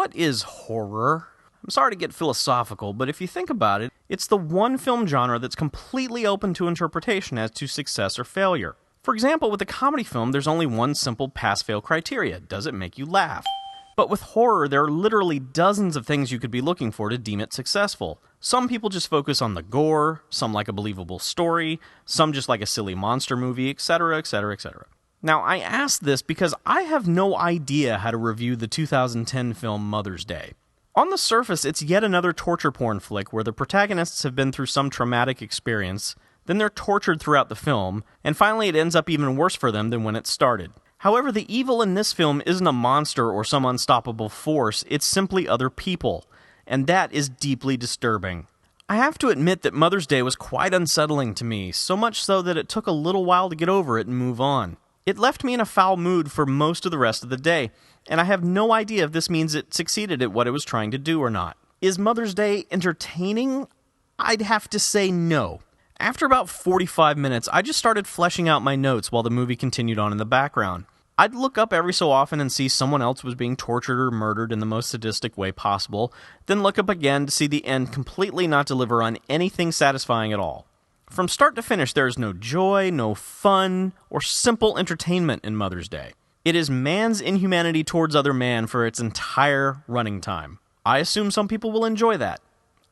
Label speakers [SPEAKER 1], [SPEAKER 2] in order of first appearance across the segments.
[SPEAKER 1] What is horror? I'm sorry to get philosophical, but if you think about it, it's the one film genre that's completely open to interpretation as to success or failure. For example, with a comedy film, there's only one simple pass-fail criteria. Does it make you laugh? But with horror, there are literally dozens of things you could be looking for to deem it successful. Some people just focus on the gore, some like a believable story, some just like a silly monster movie, etc., etc., etc. Now, I ask this because I have no idea how to review the 2010 film Mother's Day. On the surface, it's yet another torture porn flick where the protagonists have been through some traumatic experience, then they're tortured throughout the film, and finally it ends up even worse for them than when it started. However, the evil in this film isn't a monster or some unstoppable force, it's simply other people, and that is deeply disturbing. I have to admit that Mother's Day was quite unsettling to me, so much so that it took a little while to get over it and move on. It left me in a foul mood for most of the rest of the day, and I have no idea if this means it succeeded at what it was trying to do or not. Is Mother's Day entertaining? I'd have to say no. After about 45 minutes, I just started fleshing out my notes while the movie continued on in the background. I'd look up every so often and see someone else was being tortured or murdered in the most sadistic way possible, then look up again to see the end completely not deliver on anything satisfying at all. From start to finish, there is no joy, no fun, or simple entertainment in Mother's Day. It is man's inhumanity towards other man for its entire running time. I assume some people will enjoy that.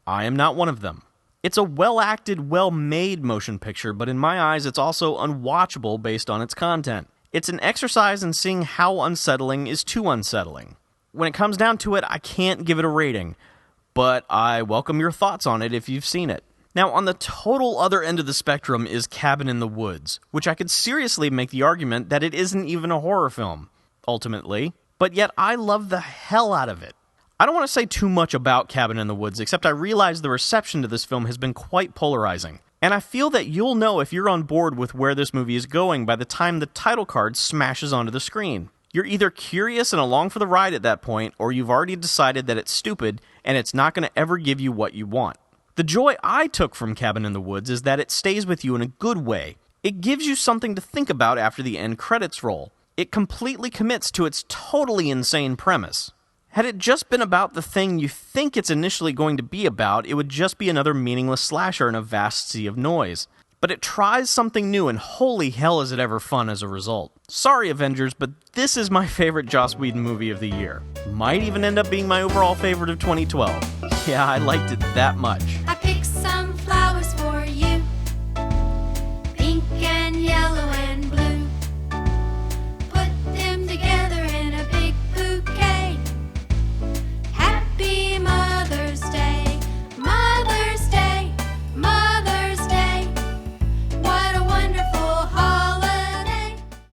[SPEAKER 1] I am not one of them. It's a well-acted, well-made motion picture, but in my eyes it's also unwatchable based on its content. It's an exercise in seeing how unsettling is too unsettling. When it comes down to it, I can't give it a rating, but I welcome your thoughts on it if you've seen it. Now, on the total other end of the spectrum is Cabin in the Woods, which I could seriously make the argument that it isn't even a horror film, ultimately, but yet I love the hell out of it. I don't want to say too much about Cabin in the Woods, except I realize the reception to this film has been quite polarizing. And I feel that you'll know if you're on board with where this movie is going by the time the title card smashes onto the screen. You're either curious and along for the ride at that point, or you've already decided that it's stupid and it's not going to ever give you what you want. The joy I took from Cabin in the Woods is that it stays with you in a good way. It gives you something to think about after the end credits roll. It completely commits to its totally insane premise. Had it just been about the thing you think it's initially going to be about, it would just be another meaningless slasher in a vast sea of noise. But it tries something new, and holy hell is it ever fun as a result. Sorry, Avengers, but this is my favorite Joss Whedon movie of the year. Might even end up being my overall favorite of 2012. Yeah, I liked it that much.